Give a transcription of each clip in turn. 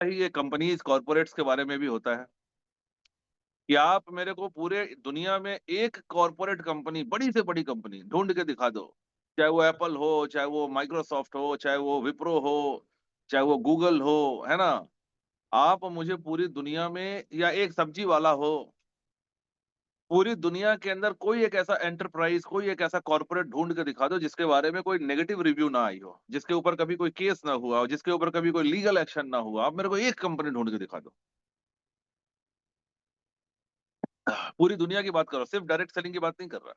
ये companies corporates के बारे में भी होता है कि आप मेरे को पूरे दुनिया में एक कॉर्पोरेट कंपनी, बड़ी से बड़ी कंपनी ढूंढ के दिखा दो। चाहे वो एप्पल हो, चाहे वो माइक्रोसॉफ्ट हो, चाहे वो विप्रो हो, चाहे वो गूगल हो, है ना? आप मुझे पूरी दुनिया में, या एक सब्जी वाला हो, पूरी दुनिया के अंदर कोई एक ऐसा एंटरप्राइज, कोई एक ऐसा कॉर्पोरेट ढूंढ के दिखा दो जिसके बारे में कोई नेगेटिव रिव्यू ना आई हो, जिसके ऊपर कभी कोई केस ना हुआ हो, जिसके ऊपर कभी कोई लीगल एक्शन ना हुआ। आप मेरे को एक कंपनी ढूंढ के दिखा दो। पूरी दुनिया की बात कर रहा हूँ, सिर्फ डायरेक्ट सेलिंग की बात नहीं कर रहा,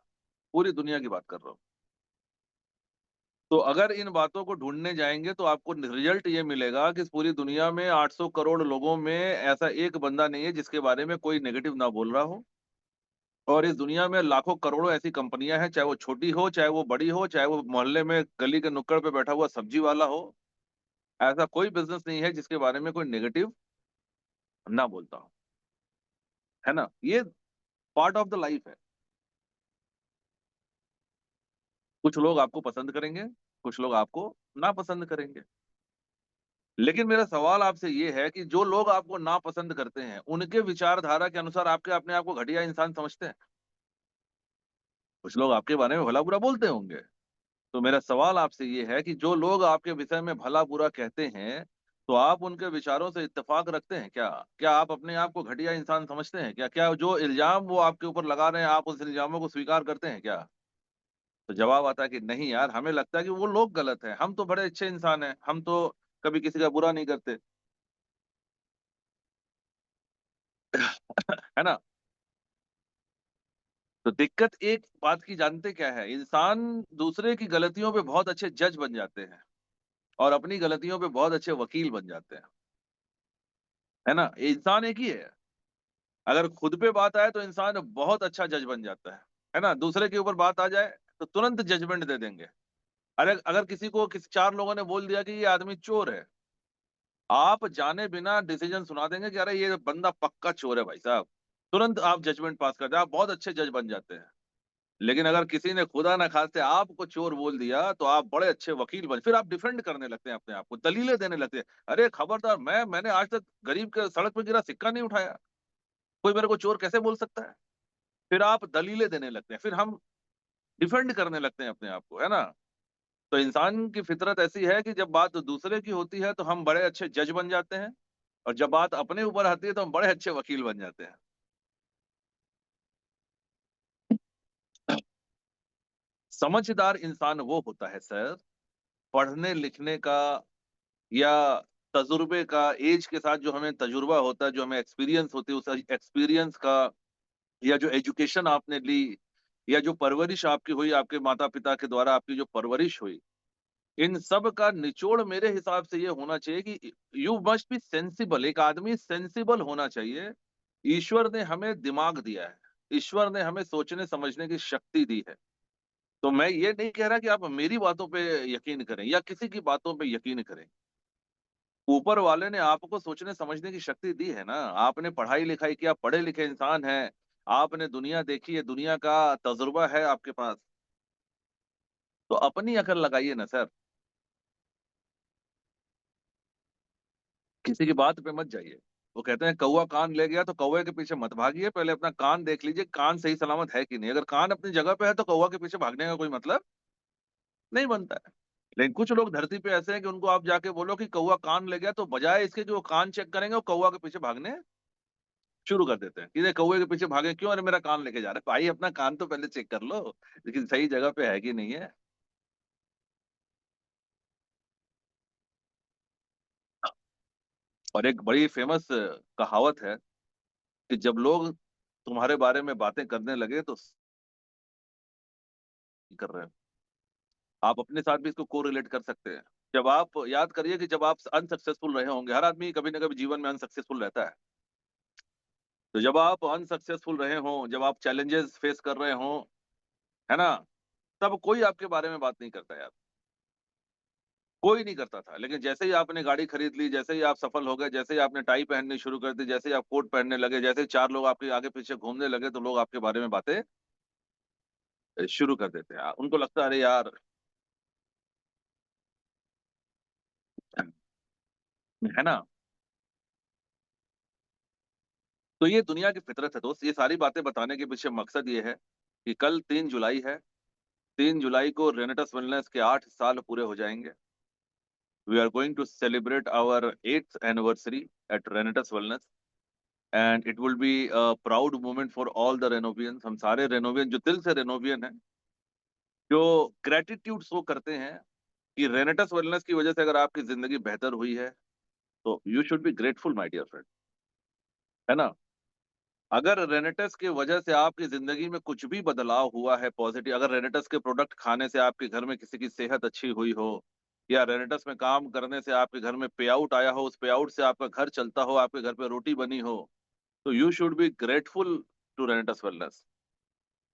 पूरी दुनिया की बात कर रहा हूँ। तो अगर इन बातों को ढूंढने जाएंगे तो आपको रिजल्ट ये मिलेगा कि इस पूरी दुनिया में 800 करोड़ लोगों में ऐसा एक बंदा नहीं है जिसके बारे में कोई नेगेटिव ना बोल रहा हो। और इस दुनिया में लाखों करोड़ों ऐसी कंपनियां हैं, चाहे वो छोटी हो, चाहे वो बड़ी हो, चाहे वो मोहल्ले में गली के नुक्कड़ पे बैठा हुआ सब्जी वाला हो। ऐसा कोई बिजनेस नहीं है जिसके बारे में कोई नेगेटिव ना बोलता हो। है ना? ये पार्ट ऑफ द लाइफ है। कुछ लोग आपको पसंद करेंगे, कुछ लोग आपको नापसंद करेंगे। लेकिन मेरा सवाल आपसे ये है कि जो लोग आपको नापसंद करते हैं, उनके विचारधारा के अनुसार आपके अपने आप को घटिया इंसान समझते हैं। कुछ लोग आपके बारे में भला बुरा बोलते होंगे। तो मेरा सवाल आपसे ये है कि जो लोग आपके विषय में भला बुरा कहते हैं, तो आप उनके विचारों से इत्तेफाक रखते हैं क्या? क्या आप अपने आप को घटिया इंसान समझते हैं क्या? क्या जो इल्जाम वो आपके ऊपर लगा रहे हैं, आप उस इल्जामों को स्वीकार करते हैं क्या? तो जवाब आता है कि नहीं यार, हमें लगता है कि वो लोग गलत हैं, हम तो बड़े अच्छे इंसान हैं, हम तो कभी किसी का बुरा नहीं करते। है ना? तो दिक्कत एक बात की जानते क्या है, इंसान दूसरे की गलतियों पे बहुत अच्छे जज बन जाते हैं और अपनी गलतियों पे बहुत अच्छे वकील बन जाते हैं। है ना? ये इंसान एक ही है। अगर खुद पे बात आए तो इंसान बहुत अच्छा जज बन जाता है ना? दूसरे के ऊपर बात आ जाए तो तुरंत जजमेंट दे देंगे। अरे अगर किसी को किसी चार लोगों ने बोल दिया कि ये आदमी चोर है, आप जाने बिना डिसीजन सुना देंगे कि अरे ये बंदा पक्का चोर है भाई साहब। तुरंत आप जजमेंट पास करते हैं, आप बहुत अच्छे जज बन जाते हैं। लेकिन अगर किसी ने खुदा ना खास्ते आपको चोर बोल दिया तो आप बड़े अच्छे वकील बन, फिर आप डिफेंड करने लगते हैं अपने आप को, दलीलें देने लगते हैं। अरे खबरदार, मैंने आज तक गरीब के सड़क पे गिरा सिक्का नहीं उठाया, कोई मेरे को चोर कैसे बोल सकता है? फिर आप दलीलें देने लगते हैं, फिर हम डिफेंड करने लगते हैं अपने आप को, है ना? तो इंसान की फितरत ऐसी है कि जब बात दूसरे की होती है तो हम बड़े अच्छे जज बन जाते हैं, और जब बात अपने ऊपर आती है तो हम बड़े अच्छे वकील बन जाते हैं। समझदार इंसान वो होता है सर, पढ़ने लिखने का, या तजुर्बे का, एज के साथ जो हमें तजुर्बा होता है, जो हमें एक्सपीरियंस होती है, उस एक्सपीरियंस का, या जो एजुकेशन आपने ली, या जो परवरिश आपकी हुई, आपके माता पिता के द्वारा आपकी जो परवरिश हुई, इन सब का निचोड़ मेरे हिसाब से ये होना चाहिए कि यू मस्ट बी सेंसिबल। एक आदमी सेंसिबल होना चाहिए। ईश्वर ने हमें दिमाग दिया है, ईश्वर ने हमें सोचने समझने की शक्ति दी है। तो मैं ये नहीं कह रहा कि आप मेरी बातों पे यकीन करें या किसी की बातों पे यकीन करें। ऊपर वाले ने आपको सोचने समझने की शक्ति दी है ना। आपने पढ़ाई लिखाई किया, पढ़े लिखे इंसान हैं, आपने दुनिया देखी है, दुनिया का तजुर्बा है आपके पास। तो अपनी अकल लगाइए ना सर, किसी की बात पे मत जाइए। वो कहते हैं कौवा कान ले गया तो कौवे के पीछे मत भागिए, पहले अपना कान देख लीजिए, कान सही सलामत है कि नहीं। अगर कान अपनी जगह पे है तो कौवा के पीछे भागने का कोई मतलब नहीं बनता है। लेकिन कुछ लोग धरती पे ऐसे हैं कि उनको आप जाके बोलो कि कौवा कान ले गया, तो बजाय इसके कि वो कान चेक करेंगे, वो कौवा के पीछे भागने शुरू कर देते हैं कि ये कौवे के पीछे भागे क्यों, अरे मेरा कान लेके जा रहा है। भाई अपना कान तो पहले चेक कर लो, लेकिन सही जगह पे है कि नहीं है। और एक बड़ी फेमस कहावत है कि जब लोग तुम्हारे बारे में बातें करने लगे तो कर रहे हो। आप अपने साथ भी इसको कोरिलेट कर सकते हैं। जब आप याद करिए कि जब आप अनसक्सेसफुल रहे होंगे, हर आदमी कभी ना कभी जीवन में अनसक्सेसफुल रहता है। तो जब आप अनसक्सेसफुल रहे हों, जब आप चैलेंजेस फेस कर रहे हों, है ना, तब कोई आपके बारे में बात नहीं करता यार, कोई नहीं करता था। लेकिन जैसे ही आपने गाड़ी खरीद ली, जैसे ही आप सफल हो गए, जैसे ही आपने टाई पहननी शुरू कर दी, जैसे ही आप कोट पहनने लगे, जैसे ही चार लोग आपके आगे पीछे घूमने लगे, तो लोग आपके बारे में बातें शुरू कर देते हैं। उनको लगता है अरे यार, है ना, तो ये दुनिया की फितरत है दोस्त। ये सारी बातें बताने के पीछे मकसद ये है कि कल 3 जुलाई है। 3 जुलाई को रेनेटस वेलनेस के 8 साल पूरे हो जाएँगे। We are going to celebrate our 8th anniversary at Renatus Wellness, and it will be a proud moment for all the Renovians. हम सारे रेनोवियन जो दिल से रेनोवियन हैं, जो ग्रैटिट्यूड शो करते हैं कि रेनेटस वेलनेस की वजह से अगर आपकी ज़िंदगी बेहतर हुई है, तो you should be grateful my dear friend, है ना? अगर रेनेटस की वजह से आपकी ज़िंदगी में कुछ भी बदलाव हुआ है पॉज़िटिव, अगर रेनेटस के प्रोडक्ट खाने से आपके घर में किसी की सेहत अच्छी हुई हो, या रेनेटस में काम करने से आपके घर में पे आउट आया हो, उस पे आउट से आपका घर चलता हो, आपके घर पे रोटी बनी हो, तो you should be grateful to Renatus wellness.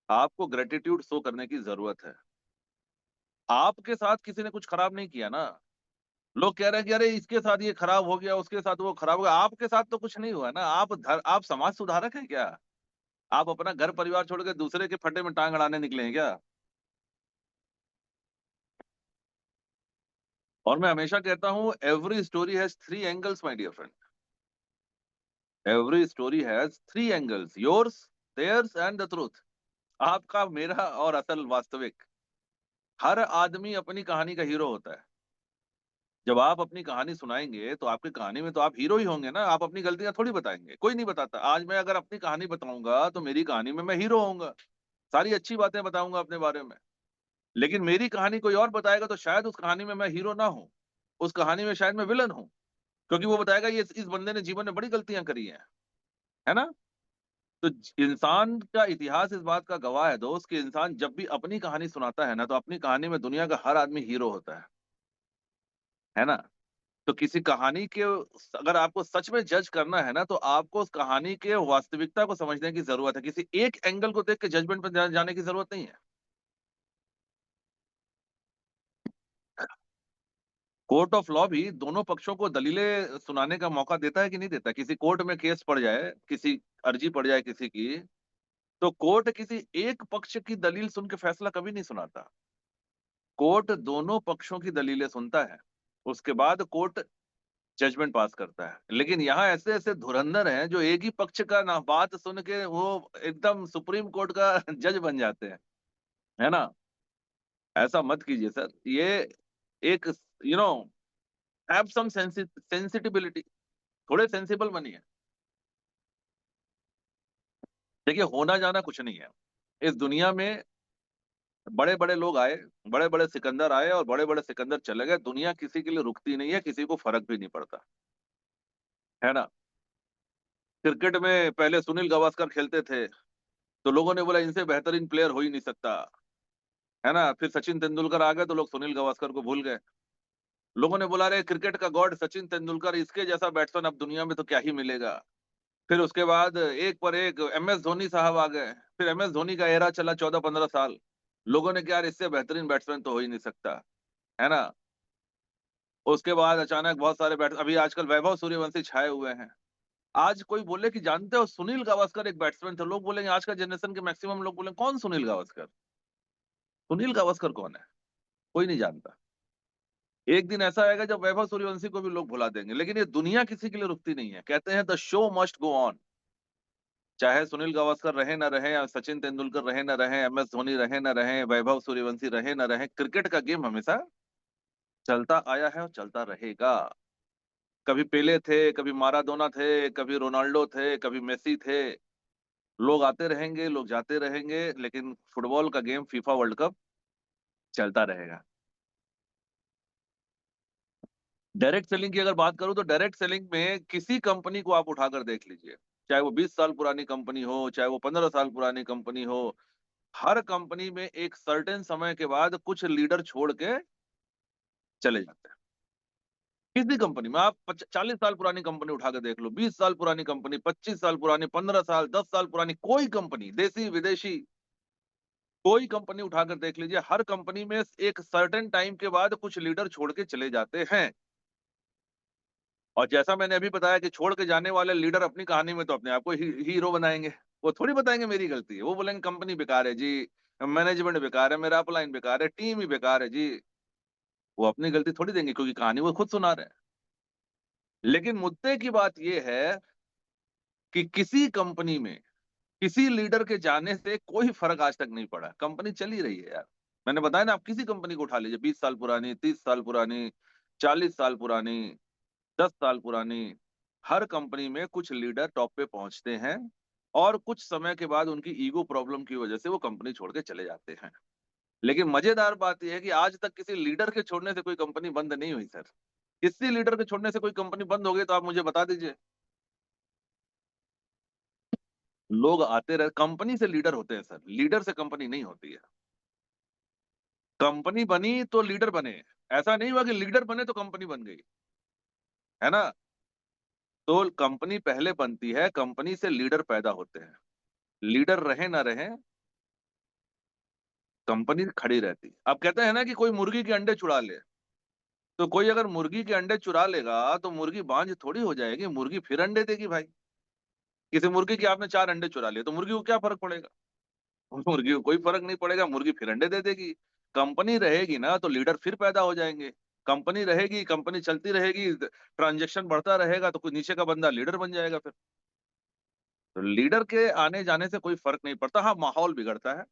आपको ग्रैटिट्यूड शो करने की ज़रूरत है। आपके साथ किसी ने कुछ खराब नहीं किया ना। लोग कह रहे हैं कि अरे इसके साथ ये खराब हो गया, उसके साथ वो खराब हो गया। आपके साथ तो कुछ नहीं हुआ ना। आप समाज सुधारक हैं क्या? आप अपना घर परिवार छोड़ के दूसरे के फड्डे में टाँग अड़ाने निकले हैं क्या? और मैं हमेशा कहता हूँ every story has 3 angles my dear friend. Every story has 3 angles, yours, theirs and the truth. आपका, मेरा और असल वास्तविक। हर आदमी अपनी कहानी का हीरो होता है। जब आप अपनी कहानी सुनाएँगे तो आपकी कहानी में तो आप हीरो ही होंगे ना, आप अपनी गलतियाँ थोड़ी बताएँगे, कोई नहीं बताता। आज मैं अगर अपनी कहानी बताऊँगा तो मेरी कहानी में मैं हीरो होऊँगा, सारी अच्छी बातें बताऊँगा अपने बारे में। लेकिन मेरी कहानी कोई और बताएगा तो शायद उस कहानी में मैं हीरो ना हूँ, उस कहानी में शायद मैं विलेन हूँ, क्योंकि वो बताएगा ये इस बंदे ने जीवन में बड़ी गलतियाँ करी हैं, है ना? तो इंसान का इतिहास इस बात का गवाह है दोस्त कि इंसान जब भी अपनी कहानी सुनाता है ना, तो अपनी कहानी में दुनिया का हर आदमी हीरो होता है ना? तो किसी कहानी के अगर आपको सच में जज करना है ना, तो आपको उस कहानी के वास्तविकता को समझने की ज़रूरत है। किसी एक एंगल को देख के जजमेंट पे जाने की ज़रूरत नहीं है। कोर्ट ऑफ लॉ भी दोनों पक्षों को दलीलें सुनाने का मौका देता है कि नहीं देता? किसी कोर्ट में केस पड़ जाए, किसी अर्जी पड़ जाए किसी की, तो कोर्ट किसी एक पक्ष की दलील सुन के फैसला कभी नहीं सुनाता। कोर्ट दोनों पक्षों की दलीलें सुनता है। उसके बाद कोर्ट जजमेंट पास करता है। लेकिन यहाँ ऐसे-ऐसे धुरंधर हैं जो एक ही पक्ष का ना बात सुन के वो एकदम सुप्रीम कोर्ट का जज बन जाते हैं, है ना? ऐसा मत कीजिए सर। ये एक यू नो हैव सम सेंसिटिविलिटी, थोड़े सेंसिबल बनिए। देखिए होना जाना कुछ नहीं है। इस दुनिया में बड़े-बड़े लोग आए, बड़े-बड़े सिकंदर आए और बड़े-बड़े सिकंदर चले गए। दुनिया किसी के लिए रुकती नहीं है, किसी को फ़र्क भी नहीं पड़ता, है ना? क्रिकेट में पहले सुनील गावस्कर खेलते थे, तो लोगों ने बोला इनसे बेहतरीन प्लेयर हो ही नहीं सकता, है ना? फिर सचिन तेंदुलकर आ गए तो लोग सुनील गावस्कर को भूल गए। लोगों ने बोला अरे क्रिकेट का गॉड सचिन तेंदुलकर, इसके जैसा बैट्समैन अब दुनिया में तो क्या ही मिलेगा। फिर उसके बाद एक पर एक एमएस धोनी साहब आ गए। फिर एमएस धोनी का एरा चला 14-15 साल। लोगों ने कहा यार इससे बेहतरीन बैट्समैन तो हो ही नहीं सकता, है ना? उसके बाद अचानक बहुत सारे अभी आजकल वैभव सूर्यवंशी छाए हुए हैं। आज कोई बोले कि जानते हो सुनील गावस्कर एक बैट्समैन थे, लोग बोलेंगे आज का जनरेशन के मैक्सिमम लोग बोलेंगे कौन सुनील गावस्कर? सुनील गावस्कर कौन है? कोई नहीं जानता। एक दिन ऐसा आएगा जब वैभव सूर्यवंशी को भी लोग भुला देंगे, लेकिन ये दुनिया किसी के लिए रुकती नहीं है। कहते हैं the show must go on. चाहे सुनील गावस्कर रहे ना रहे या सचिन तेंदुलकर रहे ना रहे, एमएस धोनी रहे ना रहे, वैभव सूर्यवंशी रहे ना रहे, क्रिकेट का गेम हमेशा चलता आया है और चलता रहेगा। कभी पेले थे, कभी माराडोना थे, कभी रोनाल्डो थे, कभी मेसी थे। लोग आते रहेंगे, लोग जाते रहेंगे, लेकिन फुटबॉल का गेम फीफा वर्ल्ड कप चलता रहेगा। डायरेक्ट सेलिंग की अगर बात करूँ तो डायरेक्ट सेलिंग में किसी कंपनी को आप उठाकर देख लीजिए। चाहे वो 20 साल पुरानी कंपनी हो, चाहे वो 15 साल पुरानी कंपनी हो, हर कंपनी में एक सर्टेन समय के बाद कुछ लीडर छोड़ के चले जाते हैं। किसी कंपनी में आप 40 साल पुरानी कंपनी उठा के देख लो, 20 साल पुरानी कंपनी, 25 साल पुरानी, 15 साल, 10 साल पुरानी कोई कंपनी, देसी, विदेशी, कोई कंपनी उठाकर देख लीजिए, हर कंपनी में एक सर्टेन टाइम के बाद कुछ लीडर छोड़ के चले जाते हैं। और जैसा मैंने अभी बताया कि छोड़ के जाने वाले लीडर अपनी कहानी में तो अपने आप को हीरो बनाएँगे। वो थोड़ी बताएँगे मेरी गलती है। वो बोलेंगे कंपनी बेकार है जी, मैनेजमेंट बेकार है, मेरा अपलाइन बेकार है, टीम ही बेकार है जी। वो अपनी गलती थोड़ी देंगे क्योंकि कहानी वो खुद सुना रहे हैं। लेकिन मुद्दे की बात ये है कि किसी कंपनी में किसी लीडर के जाने से कोई फ़र्क आज तक नहीं पड़ा। कंपनी चल ही रही है यार। मैंने बताया ना, आप किसी कंपनी को उठा लीजिए, 20 साल पुरानी, 30 साल पुरानी, 40 साल पुरानी, 10 साल पुरानी, हर कंपनी में कुछ लीडर टॉप पे पहुँचते हैं और कुछ समय के बाद उनकी ईगो प्रॉब्लम की वजह से वो कंपनी छोड़ के चले जाते हैं। लेकिन मज़ेदार बात ये है कि आज तक किसी लीडर के छोड़ने से कोई कंपनी बंद नहीं हुई सर। किसी लीडर के छोड़ने से कोई कंपनी बंद हो गई तो आप मुझे बता दीजिए। लोग आते रहे, कंपनी से लीडर होते हैं सर, लीडर से कंपनी नहीं होती है। कंपनी बनी तो लीडर बने, ऐसा नहीं हुआ कि लीडर बने तो कंपनी बन गई, है ना? तो कंपनी पहले बनती है, कंपनी से लीडर पैदा होते हैं। लीडर रहे ना रहे, कंपनी खड़ी रहती। अब कहते हैं ना कि कोई मुर्गी के अंडे चुरा ले, तो कोई अगर मुर्गी के अंडे चुरा लेगा, तो मुर्गी बाँझ थोड़ी हो जाएगी, मुर्गी फिर अंडे देगी भाई। किसी मुर्गी के आपने 4 अंडे चुरा लिए, तो मुर्गी को क्या फ़र्क पड़ेगा? मुर्गी को कोई फ़र्क नहीं पड़ेगा, मुर्गी फिर अंडे दे देगी। कंपनी रहेगी ना, तो लीडर फिर पैदा हो जाएँगे। कंपनी रहेगी, कंपनी चलती रहेगी, ट्रांज़ैक्शन बढ़ता रहेगा, तो कोई नीचे का बंदा लीडर बन जाएगा फिर। तो लीडर के आने-जाने से कोई फ़र्क नहीं पड़ता, हाँ, माहौल बिगड़ता है।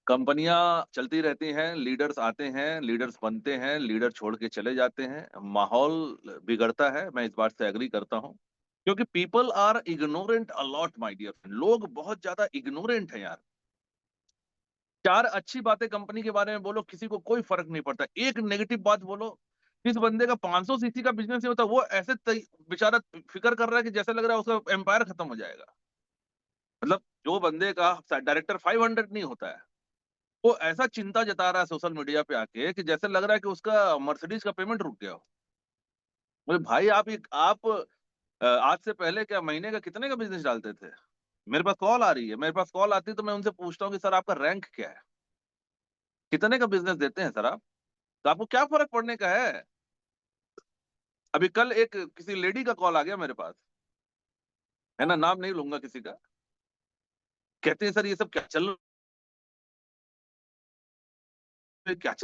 कंपनियाँ चलती रहती हैं, लीडर्स आते हैं, लीडर्स बनते हैं, लीडर छोड़ के चले जाते हैं, माहौल बिगड़ता है, मैं इस बात से एग्री करता हूँ। क्योंकि people are ignorant a lot my dear friend, लोग बहुत ज़्यादा इग्नोरेंट हैं यार। 4 अच्छी बातें कंपनी के बारे में बोलो, किसी को कोई फ़र्क नहीं पड़ता। एक नेगेटिव बात बोलो, जिस बंदे का 500 सीसी का बिज़नेस नहीं होता, वो ऐसे बेचारा फ़िक्र कर रहा है कि जैसे लग रहा है उसका एम्पायर खत्म हो जाएगा। मतलब जो बंदे का डायरेक्टर 500 नहीं होता है, वो ऐसा चिंता जता रहा है सोशल मीडिया पे आके कि जैसे लग रहा है कि उसका मर्सिडीज़ का पेमेंट रुक गया हो। बोले भाई, आप आज से पहले क्या महीने का कितने का बिज़नेस डालते थे? मेरे पास कॉल आ रही है, मेरे पास कॉल आती है तो मैं उनसे पूछता हूँ कि सर आपका रैंक क्या है? कितने का बिज़नेस देते हैं सर आप? तो आपको क्या फ़र्क पड़ने का है? अभी कल एक किसी लेडी का कॉल आ गया मेरे पास, है ना? नाम नहीं लूँगा किसी का। कहते हैं सर ये सब क्या चल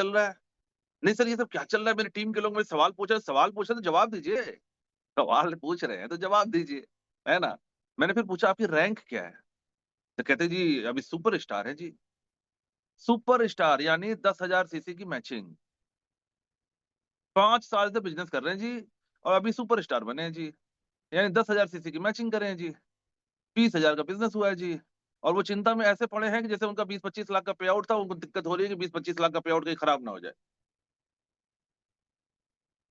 रहा है? नहीं सर ये सब क्या चल रहा है? मेरी टीम के लोग मेरे सवाल पूछ रहे हैं तो जवाब दीजिए। सवाल पूछ रहे हैं तो जवाब दीजिए, है ना? मैंने फिर पूछा आपकी रैंक क्या है? तो कहते जी अभी सुपरस्टार है जी। सुपरस्टार यानी 10,000 सीसी की मैचिंग। 5 साल से बिज़नेस कर रहे हैं जी और अभी सुपरस्टार बने हैं जी। यानी 10,000 सीसी की मैचिंग कर रहे हैं जी। 20,000 का बिज़नेस हुआ है जी। और वो चिंता में ऐसे पड़े हैं कि जैसे उनका 20-25 लाख का पे आउट था, उनको दिक्कत हो रही है कि 20-25 लाख का पे आउट कहीं खराब ना हो जाए।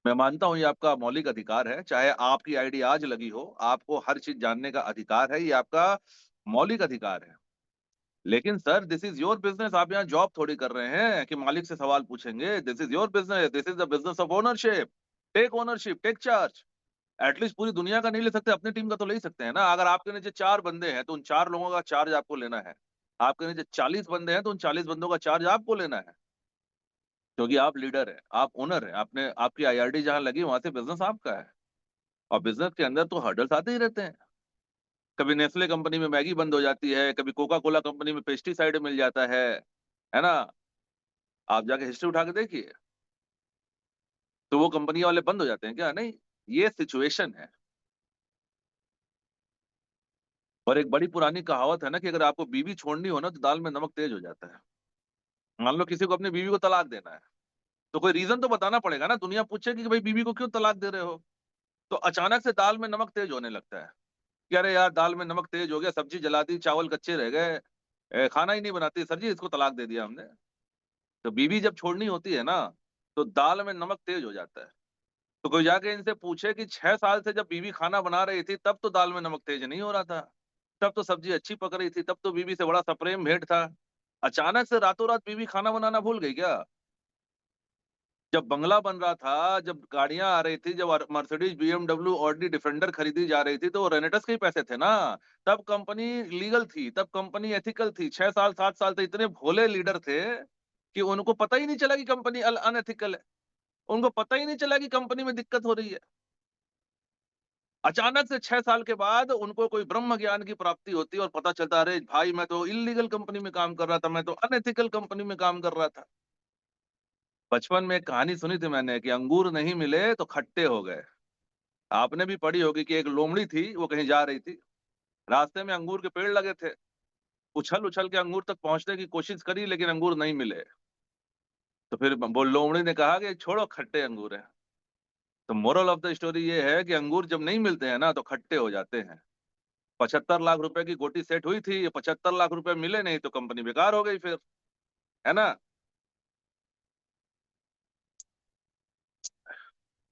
मैं मानता हूँ ये आपका मौलिक अधिकार है, चाहे आपकी आईडी आज लगी हो, आपको हर चीज़ जानने का अधिकार है, ये आपका मौलिक अधिकार है। लेकिन sir this is your business, आप यहाँ जॉब थोड़ी कर रहे हैं कि मालिक से सवाल पूछेंगे। This is your business, this is the business of ownership, take charge. At least पूरी दुनिया का नहीं ले सकते, अपनी टीम का तो ले ही सकते हैं ना। अगर आपके नीचे 4 बंदे हैं, तो उन 4 लोगों का चार्ज आपको लेना है। आपके नीचे 40 बंदे हैं, तो उन 40 बंदों का चार्ज आपको लेना है। क्योंकि आप लीडर हैं, आप ओनर हैं, आपने आपकी आईआरडी जहाँ लगी वहाँ से बिज़नेस आपका है। और बिज़नेस के अंदर तो हर्डल्स आते ही रहते हैं। कभी नेस्ले कंपनी में मैगी बंद हो जाती है, कभी कोका कोला कंपनी में पेस्टिसाइड मिल जाता है ना? आप जाके हिस्ट्री उठा के देखिए। तो वो कंपनी वाले बंद हो जाते हैं क्या? नहीं, ये सिचुएशन है। और एक बड़ी पुरानी कहावत है ना कि अगर आपको बीवी छोड़नी हो ना तो दाल में नमक तेज हो जाता है। मान लो किसी को अपनी बीवी को तलाक देना है, तो कोई रीज़न तो बताना पड़ेगा ना, दुनिया पूछेगी कि भाई बीवी को क्यों तलाक दे रहे हो? तो अचानक से दाल में नमक तेज होने लगता है, कि अरे यार दाल में नमक तेज हो गया, सब्जी जला दी, चावल कच्चे रह गए, खाना ही नहीं बनाती, सर जी इसको तलाक दे दिया हमने। तो बीवी जब छोड़नी होती है ना, तो दाल में नमक तेज हो जाता है। तो कोई जाके इनसे पूछे कि 6 साल से जब बीवी खाना बना रही थी, तब तो दाल में नमक तेज नहीं हो रहा था। तब तो सब्जी अच्छी पक रही थी, तब तो बीवी से बड़ा सप्रेम भेंट था। अचानक से रातों-रात बीवी खाना बनाना भूल गई क्या? जब बंगला बन रहा था, जब गाड़ियाँ आ रही थी, जब मर्सिडीज़, बीएमडब्ल्यू, ऑडी डिफेंडर खरीदी जा रही थी, तो वो रेनेटस के ही पैसे थे ना। तब कंपनी लीगल थी, तब कंपनी एथिकल थी। 6 साल, 7 साल तक इतने भोले लीडर थे, कि उनको पता ही नहीं चला कि कंपनी अनएथिकल है। उनको पता ही नहीं चला कि कंपनी में दिक्कत हो रही है। अचानक से 6 साल के बाद उनको कोई ब्रह्म ज्ञान की प्राप्ति होती है और पता चलता है, अरे भाई मैं तो इल्लीगल कंपनी में काम कर रहा था, मैं तो अनएथिकल कंपनी में काम कर रहा था। बचपन में एक कहानी सुनी थी मैंने कि अंगूर नहीं मिले तो खट्टे हो गए। आपने भी पढ़ी होगी कि एक लोमड़ी थी, वो कहीं जा रही थी, रास्ते में अंगूर के पेड़ लगे थे, उछल उछल के अंगूर तक पहुंचने की कोशिश करी लेकिन अंगूर नहीं मिले। तो फिर वो लोमड़ी ने कहा कि छोड़ो, खट्टे अंगूर हैं। तो मोरल ऑफ द स्टोरी ये है कि अंगूर जब नहीं मिलते हैं ना तो खट्टे हो जाते हैं। 75 लाख रुपए की गोटी सेट हुई थी, ये 75 लाख रुपए मिले नहीं तो कंपनी बेकार हो गई फिर, है ना।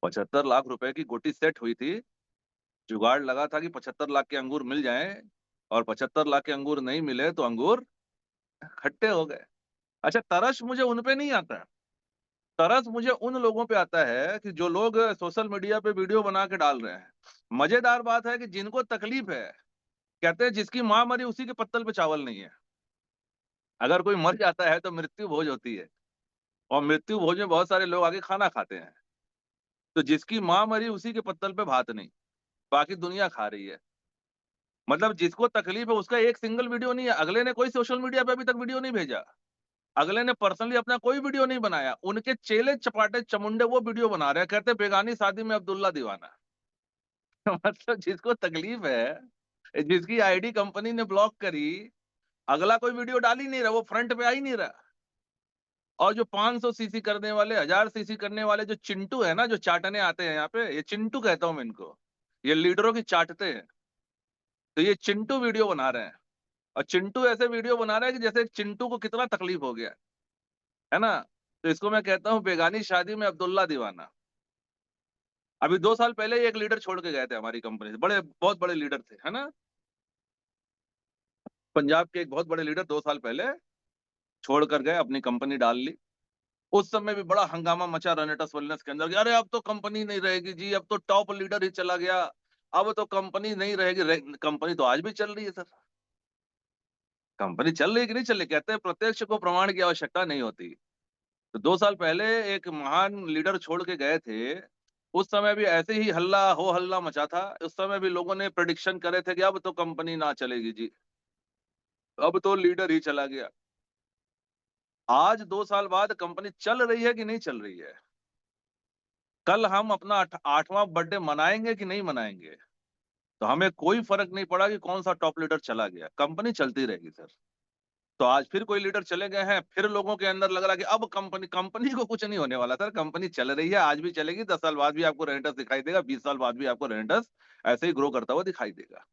75 लाख रुपए की गोटी सेट हुई थी, जुगाड़ लगा था कि 75 लाख के अंगूर मिल जाएं, और 75 लाख के अंगूर नहीं मिले तो अंगूर खट्टे हो गए। अच्छा, तरस मुझे उन पे नहीं आता है, तरस मुझे उन लोगों पे आता है कि जो लोग सोशल मीडिया पे वीडियो बना के डाल रहे हैं। मजेदार बात है कि जिनको तकलीफ है, कहते हैं जिसकी मां मरी उसी के पत्तल पे चावल नहीं है। अगर कोई मर जाता है तो मृत्यु भोज होती है, और मृत्यु भोज में बहुत सारे लोग आगे खाना खाते हैं। तो जिसकी मां मरी उसी के पत्तल पे भात नहीं, बाकी दुनिया खा रही है। मतलब जिसको तकलीफ है उसका एक सिंगल वीडियो नहीं है, अगले ने कोई सोशल मीडिया पे अभी तक वीडियो नहीं भेजा, अगले ने पर्सनली अपना कोई वीडियो नहीं बनाया, उनके चेले चपाटे चमुंडे वो वीडियो बना रहे हैं, कहते बेगानी शादी में अब्दुल्ला दीवाना। मतलब जिसको तकलीफ है, जिसकी आईडी कंपनी ने ब्लॉक करी, अगला कोई वीडियो डाल ही नहीं रहा, वो फ्रंट पे आ ही नहीं रहा। और जो 500 सीसी करने वाले, 1000 सीसी करने वाले जो चिंटू है ना, जो चाटने आते हैं यहाँ पे, ये चिंटू कहता हूं मैं इनको, ये लीडरों की चाटते हैं। तो ये चिंटू वीडियो बना रहे हैं, और चिंटू ऐसे वीडियो बना रहा है कि जैसे चिंटू को कितना तकलीफ हो गया है ना। तो इसको मैं कहता हूँ बेगानी शादी में अब्दुल्ला दीवाना। अभी 2 साल पहले ही एक लीडर छोड़ के गए थे हमारी कंपनी से, बड़े बहुत बड़े लीडर थे, है ना। पंजाब के एक बहुत बड़े लीडर 2 साल पहले छोड़ कर गए, अपनी कंपनी डाल ली। उस समय भी बड़ा हंगामा मचा रेनेटस वेलनेस के अंदर कि अरे अब तो कंपनी नहीं रहेगी जी, अब तो टॉप लीडर ही चला गया, अब तो कंपनी नहीं रहेगी। कंपनी तो आज भी चल रही है सर, कंपनी चल रही है कि नहीं चल रही, कहते हैं प्रत्यक्ष को प्रमाण की आवश्यकता नहीं होती। तो 2 साल पहले एक महान लीडर छोड़ के गए थे, उस समय भी ऐसे ही हल्ला हो हल्ला मचा था। उस समय भी लोगों ने प्रेडिक्शन करे थे कि अब तो कंपनी ना चलेगी जी, अब तो लीडर ही चला गया। आज 2 साल बाद कंपनी चल रही है कि नहीं चल रही है। कल हम अपना 8वां बर्थडे मनाएंगे कि नहीं मनाएंगे, तो हमें कोई फर्क नहीं पड़ा कि कौन सा टॉप लीडर चला गया, कंपनी चलती रहेगी सर। तो आज फिर कोई लीडर चले गए हैं, फिर लोगों के अंदर लग रहा है कि अब कंपनी कंपनी को कुछ नहीं होने वाला सर, कंपनी चल रही है, आज भी चलेगी, 10 साल बाद भी आपको रेंटस दिखाई देगा, 20 साल बाद भी आपको रेंटस ऐसे ही ग्रो करता हुआ दिखाई देगा।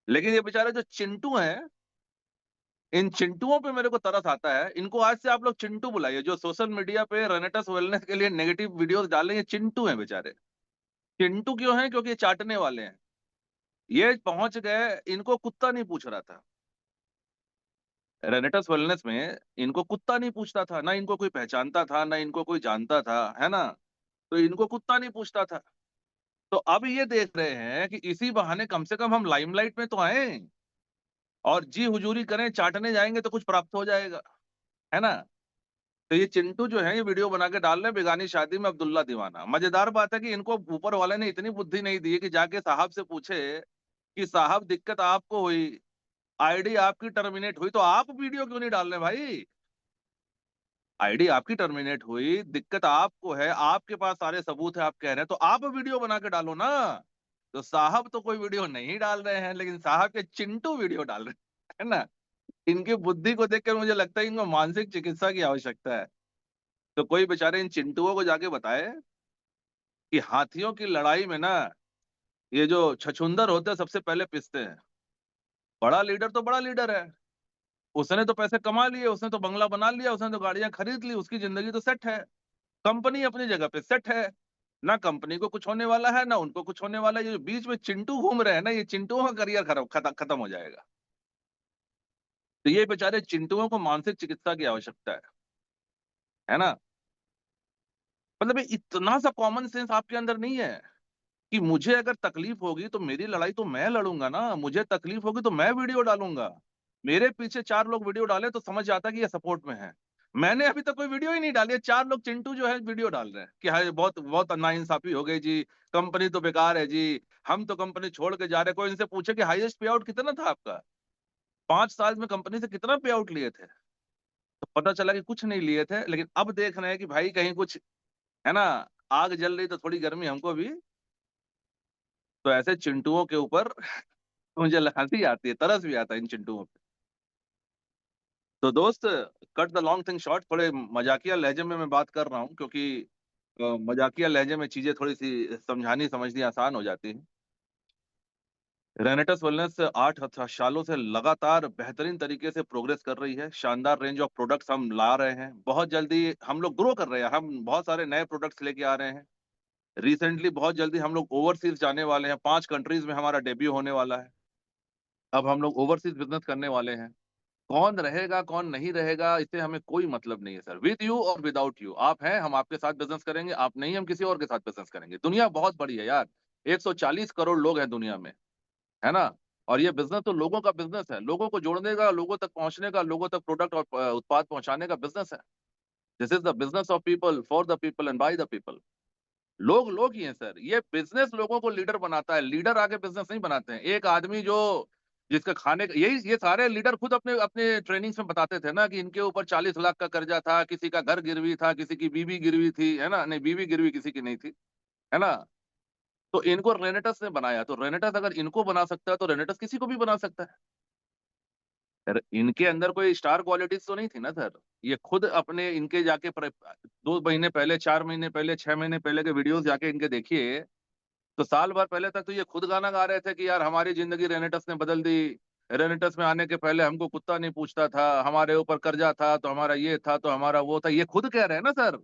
लेकिन ये बेचारे जो चिंटू हैं, इन चिंटुओं पे मेरे को तरस आता है। इनको आज से आप लोग चिंटू बुलाइए, जो सोशल मीडिया पे रेनेटस वेलनेस के लिए नेगेटिव वीडियोस डाल रहे हैं, चिंटू हैं बेचारे। चिंटू क्यों हैं? क्योंकि ये चाटने वाले हैं। ये पहुंच गए, इनको कुत्ता नहीं पूछ रहा था रेनेटस वेलनेस में, इनको कुत्ता नहीं पूछता था, ना इनको कोई पहचानता था, ना इनको कोई जानता था, है ना। तो इनको कुत्ता नहीं पूछता था। तो अब ये देख रहे हैं कि इसी बहाने कम से कम हम लाइमलाइट में तो आए, और जी हुजूरी करें, चाटने जाएंगे तो कुछ प्राप्त हो जाएगा, है ना। तो ये चिंटू जो है, ये वीडियो बना के डाल रहे हैं बेगानी शादी में अब्दुल्ला दीवाना। मजेदार बात है कि इनको ऊपर वाले ने इतनी बुद्धि नहीं दी है कि जाके साहब से पूछे कि साहब दिक्कत आपको हुई, आईडी आपकी टर्मिनेट हुई, तो आप वीडियो क्यों नहीं डाल रहे भाई। आईडी आपकी टर्मिनेट हुई, दिक्कत आपको है, आपके पास सारे सबूत है, आप कह रहे हैं, तो आप वीडियो बना के डालो ना। तो साहब तो कोई वीडियो नहीं डाल रहे हैं, लेकिन साहब के चिंटू वीडियो डाल रहे हैं, है ना। इनकी बुद्धि को देखकर मुझे लगता है इनको मानसिक चिकित्सा की आवश्यकता है। तो कोई बेचारे इन चिंटुओं को जाके बताए कि हाथियों की लड़ाई में ना, ये जो छछूंदर होते हैं सबसे पहले पिसते हैं। बड़ा लीडर तो बड़ा लीडर है, उसने तो पैसे कमा लिए, उसने तो बंगला बना लिया, उसने तो गाड़ियां खरीद ली, उसकी जिंदगी तो सेट है। कंपनी अपनी जगह पे सेट है, ना कंपनी को कुछ होने वाला है ना उनको कुछ होने वाला है। ये जो बीच में चिंटू घूम रहे हैं ना, ये चिंटुओं का करियर खत्म हो जाएगा। तो ये बेचारे चिंटुओं को मानसिक चिकित्सा की आवश्यकता है ना। मतलब ये इतना सा कॉमन सेंस आपके अंदर नहीं है कि मुझे अगर तकलीफ होगी तो मेरी लड़ाई तो मैं लड़ूंगा ना, मुझे तकलीफ होगी तो मैं वीडियो डालूंगा। मेरे पीछे 4 लोग वीडियो डाले तो समझ जाता कि ये सपोर्ट में है। मैंने अभी तक कोई वीडियो ही नहीं डाली है, 4 लोग चिंटू जो है वीडियो डाल रहे हैं कि हाँ बहुत बहुत नाइंसाफी हो गई जी, कंपनी तो बेकार है जी, हम तो कंपनी छोड़ के जा रहे हैं। कोई इनसे पूछे कि हाईएस्ट पे आउट कितना था आपका, 5 साल में कंपनी से कितना पे आउट लिए थे, तो पता चला कि कुछ नहीं लिए थे। लेकिन अब देख रहे हैं कि भाई कहीं कुछ, है ना, आग जल रही तो थोड़ी गर्मी हमको भी तो ऐसे चिंटुओं के ऊपर मुझे हँसी आती है, तरस भी आता है इन चिंटुओं पे। तो दोस्त, cut the long thing short, थोड़े मजाकिया लहजे में मैं बात कर रहा हूँ, क्योंकि मजाकिया लहजे में चीज़ें थोड़ी-सी समझानी समझनी आसान हो जाती हैं। रेनेटस वेलनेस 8 सालों से लगातार बेहतरीन तरीके से प्रोग्रेस कर रही है। शानदार रेंज ऑफ प्रोडक्ट्स हम ला रहे हैं। बहुत जल्दी हम लोग ग्रो कर रहे हैं। हम बहुत सारे नए प्रोडक्ट्स लेके आ रहे हैं। रिसेंटली बहुत जल्दी हम लोग ओवरसीज़ जाने वाले हैं। 5 कंट्रीज़ में हमारा डेब्यू होने वाला है। अब हम लोग ओवरसीज़ बिज़नेस करने वाले हैं। कौन रहेगा, कौन नहीं रहेगा, इससे हमें कोई मतलब नहीं है सर। विद यू और विदाउट यू, आप हैं, हम आपके साथ बिज़नेस करेंगे, आप नहीं, हम किसी और के साथ बिज़नेस करेंगे। दुनिया बहुत बड़ी है यार, 140 करोड़ लोग हैं दुनिया में, है ना? और ये बिज़नेस तो लोगों का बिज़नेस है, लोगों को जोड़ने का, लोगों तक पहुँचने का, लोगों तक प्रोडक्ट और उत्पाद पहुँचाने का बिज़नेस है। This is the business of people, for the people and by the people. लोग लोग ही हैं सर। ये बिज़नेस लोगों को लीडर बनाता है, लीडर आके बिज़नेस नहीं बनाते हैं। एक आदमी जो जिसका खाने का यही ये सारे लीडर खुद अपने अपने ट्रेनिंग्स में बताते थे ना कि इनके ऊपर 40 लाख का कर्जा था, किसी का घर गिरवी था, किसी की बीवी गिरवी थी, है ना? नहीं, बीवी गिरवी किसी की नहीं थी, है ना? तो इनको रेनेटस ने बनाया, तो रेनेटस अगर इनको बना सकता है, तो रेनेटस किसी को भी बना सकता है। सर, इनके अंदर कोई स्टार क्वालिटीज़ तो नहीं थी ना सर। ये खुद अपने इनके जाके 2 महीने पहले, 4 महीने पहले, 6 महीने पहले के वीडियोज़ जाके इनके देखिए, तो साल भर पहले तक तो ये खुद गाना गा रहे थे कि यार हमारी ज़िंदगी रेनेटस ने बदल दी। रेनेटस में आने के पहले हमको कुत्ता नहीं पूछता था, हमारे ऊपर कर्जा था, तो हमारा ये था, तो हमारा वो था। ये खुद कह रहे हैं ना सर,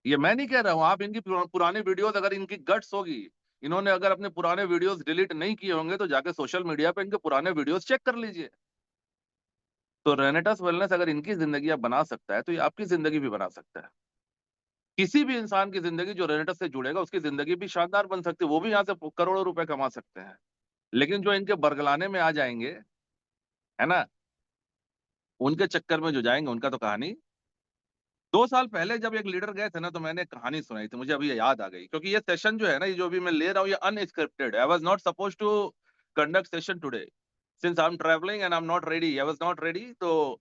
ये मैं नहीं कह रहा हूँ। आप इनकी पुरानी वीडियोज़, अगर इनकी गट्स होगी, इन्होंने अगर अपने पुराने वीडियोज़ डिलीट नहीं किए होंगे, तो जाके सोशल मीडिया पे इनके पुराने वीडियोज़ चेक कर लीजिए। तो रेनेटस वेलनेस अगर इनकी ज़िंदगी अब बना सकता है, तो ये आपकी ज़िंदगी भी बना सकता है। किसी भी इंसान की ज़िंदगी जो रेनेटस से जुड़ेगा, उसकी ज़िंदगी भी शानदार बन सकती है। वो भी यहाँ से करोड़ों रुपए कमा सकते हैं। लेकिन जो इनके बरगलाने में आ जाएँगे, है ना? उनके चक्कर में जो जाएँगे, उनका तो कहानी 2 साल पहले जब एक लीडर गए थे ना, तो मैंने एक कहानी सुनाई थी, मुझे अभी ये याद आ गई। क्योंकि ये सेशन जो है ना, ये जो अभी मैं ले रहा हूँ, ये अनस्क्रिप्टेड है। I was not supposed to conduct session today. Since I am travelling and I am not ready, I was not ready, तो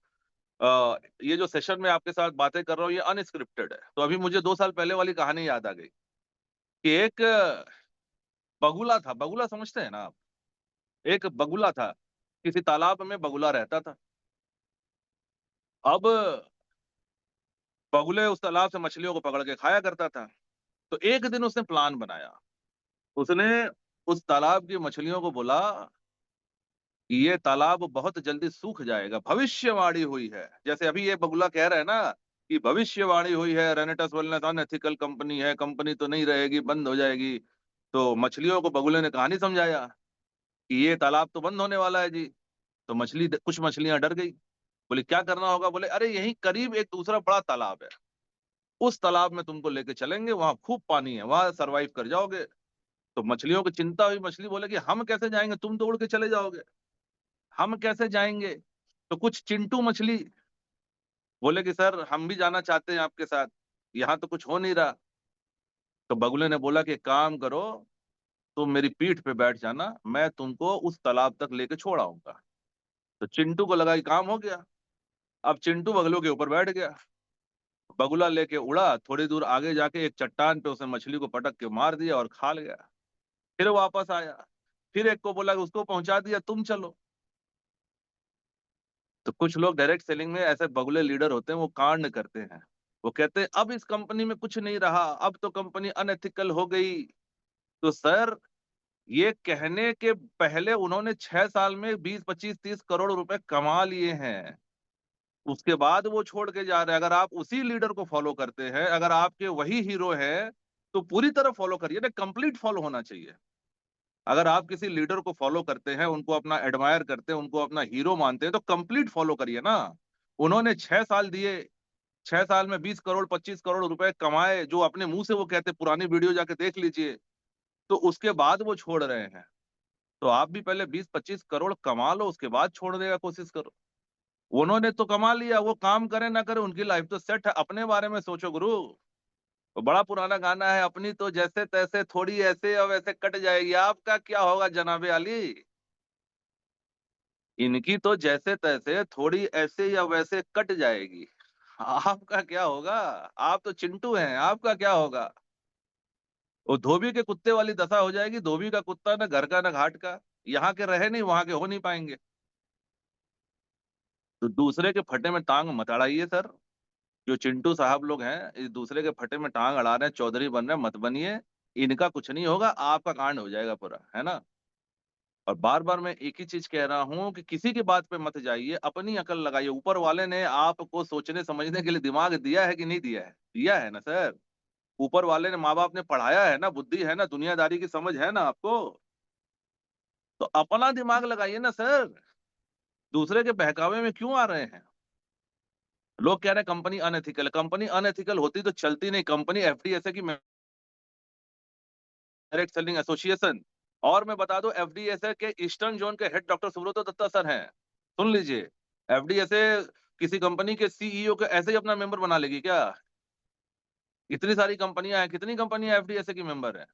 ये जो सेशन मैं आपके साथ बातें कर रहा हूँ, ये अनस्क्रिप्टेड है। तो अभी मुझे 2 साल पहले वाली कहानी याद आ गई कि एक बगुला था। बगुला समझते हैं ना आप? एक बगुला था, किसी तालाब में बगुला रहता था। अब बगुले उस तालाब से मछलियों को पकड़ के खाया करता था। तो एक दिन उसने प्लान बनाया। उसने उस तालाब की मछलियों को बोला कि ये तालाब बहुत जल्दी सूख जाएगा, भविष्यवाणी हुई है। जैसे अभी ये बगुला कह रहा है ना कि भविष्यवाणी हुई है, रेनेटस वेलनेस अनएथिकल कंपनी है, कंपनी तो नहीं रहेगी, बंद हो जाएगी। तो मछलियों को बगुले ने कहानी समझाया कि ये तालाब तो बंद होने वाला है जी। तो कुछ मछलियाँ डर गई। बोले क्या करना होगा? बोले अरे यहीं करीब एक दूसरा बड़ा तालाब है। उस तालाब में तुमको लेके चलेंगे, वहाँ खूब पानी है, वहाँ सर्वाइव कर जाओगे। तो मछलियों को चिंता हुई, मछली बोले कि हम कैसे जाएँगे? तुम तो उड़ के चले जाओगे, हम कैसे जाएँगे? तो कुछ चिंटू मछली बोले कि सर हम भी जाना चाहते हैं आपके साथ, यहाँ तो कुछ हो नहीं रहा। तो बगुले ने बोला कि एक काम करो, तुम मेरी पीठ पे बैठ जाना, मैं तुमको उस तालाब तक लेके छोड़ आऊँगा। तो चिंटू को लगा कि काम हो गया। अब चिंटू बगुलों के ऊपर बैठ गया। बगुला लेके उड़ा, थोड़ी दूर आगे जाके एक चट्टान पे उसने मछली को पटक के मार दिया और खा लिया। फिर वापस आया, फिर एक को बोला कि उसको पहुँचा दिया, तुम चलो। तो कुछ लोग डायरेक्ट सेलिंग में ऐसे बगुले लीडर होते हैं, वो कांड करते हैं। वो कहते हैं अब इस कंपनी में कुछ नहीं रहा, अब तो कंपनी अनएथिकल हो गई। तो सर, ये कहने के पहले उन्होंने 6 साल में 20, 25, 30 करोड़ रुपए कमा लिए हैं। उसके बाद वो छोड़ के जा रहे हैं। अगर आप उसी लीडर को फॉलो करते हैं, अगर आपके वही हीरो हैं, तो पूरी तरह फॉलो करिए ना, कंप्लीट फॉलो होना चाहिए। अगर आप किसी लीडर को फॉलो करते हैं, उनको अपना एडमायर करते हैं, उनको अपना हीरो मानते हैं, तो कंप्लीट फॉलो करिए ना। उन्होंने 6 साल दिए, 6 साल में 20 करोड़, 25 करोड़ रुपए कमाए, जो अपने मुँह से वो कहते हैं, पुरानी वीडियो जाके देख लीजिए। तो उसके बाद वो छोड़ रहे हैं। तो आप भी पहले 20-25 करोड़ कमा लो, उसके बाद छोड़ने का कोशिश करो। उन्होंने तो कमा लिया, वो काम करे ना करे, उनकी लाइफ तो सेट है। अपने बारे में सोचो गुरु। वो बड़ा पुराना गाना है, अपनी तो जैसे-तैसे थोड़ी ऐसे या वैसे कट जाएगी, आपका क्या होगा जनाबे आली? इनकी तो जैसे-तैसे थोड़ी ऐसे या वैसे कट जाएगी। आपका क्या होगा? आप तो चिंटू हैं, आपका क्या होगा? वो धोबी के कुत्ते वाली दशा हो जाएगी। धोबी का कुत्ता ना घर का ना घाट का, यहाँ के रहे नहीं वहां के हो नहीं पाएंगे। तो दूसरे के फटे में टांग मत अड़ाइए सर। जो चिंटू साहब लोग हैं, इस दूसरे के फटे में टांग अड़ा रहे हैं, चौधरी बन रहे हैं, मत बनिए। इनका कुछ नहीं होगा, आपका कांड हो जाएगा पूरा, है ना। और बार बार मैं एक ही चीज कह रहा हूं कि किसी की बात पे मत जाइए, अपनी अकल लगाइए। ऊपर वाले ने आपको सोचने समझने के लिए दिमाग दिया है कि नहीं दिया है? दिया है ना सर। ऊपर वाले ने, माँ बाप ने पढ़ाया है ना, बुद्धि है ना, दुनियादारी की समझ है ना आपको। तो अपना दिमाग लगाइए ना सर। दूसरे के बहकावे में क्यों आ रहे हैं? लोग कह रहे हैं कंपनी अनएथिकल। कंपनी अनएथिकल होती तो चलती नहीं। कंपनी एफडीएसए की, डायरेक्ट सेलिंग एसोसिएशन। और मैं बता दूं, एफडीएसए के ईस्टर्न जोन के head doctor Subrata Dutta sir हैं। सुन लीजिए, एफडीएसए किसी कंपनी के सीईओ को ऐसे ही अपना मेंबर बना लेगी क्या? इतनी सारी कंपनियां हैं, कितनी कंपनियां एफडीएसए की मेंबर हैं?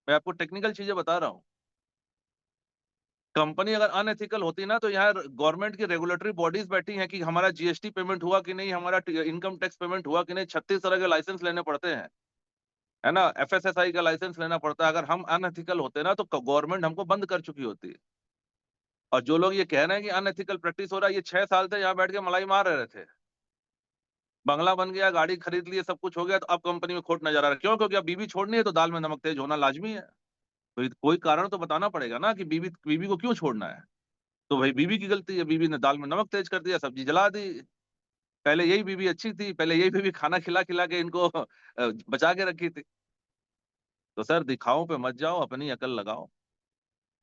मैं आपको टेक्निकल चीजें बता रहा हूँ। कंपनी अगर अनएथिकल होती ना, तो यहाँ गवर्नमेंट की रेगुलेटरी बॉडीज बैठी हैं कि हमारा जीएसटी पेमेंट हुआ कि नहीं, हमारा इनकम टैक्स पेमेंट हुआ कि नहीं। 36 तरह के लाइसेंस लेने पड़ते हैं, है ना। एफएसएसआई का लाइसेंस लेना पड़ता है। अगर हम अनएथिकल होते ना, तो गवर्नमेंट हमको बंद कर चुकी होती। और जो लोग ये कह रहे हैं कि अनएथिकल प्रैक्टिस हो रहा है, ये 6 साल से यहाँ बैठ के मलाई मार रहे थे। बंगला बन गया, गाड़ी खरीद लिए, सब कुछ हो गया, तो अब कंपनी में खोट नजर आ रहा है। क्यों? क्योंकि अब बीवी छोड़नी है तो दाल में नमक तेज होना लाजमी है। तो कोई कारण तो बताना पड़ेगा ना कि बीवी बीवी को क्यों छोड़ना है। तो भाई बीवी की गलती है, बीवी ने दाल में नमक तेज कर दिया, सब्जी जला दी। पहले यही बीवी अच्छी थी, पहले यही बीवी खाना खिला खिला के इनको बचा के रखी थी। तो सर, दिखाओ पे मत जाओ, अपनी अकल लगाओ।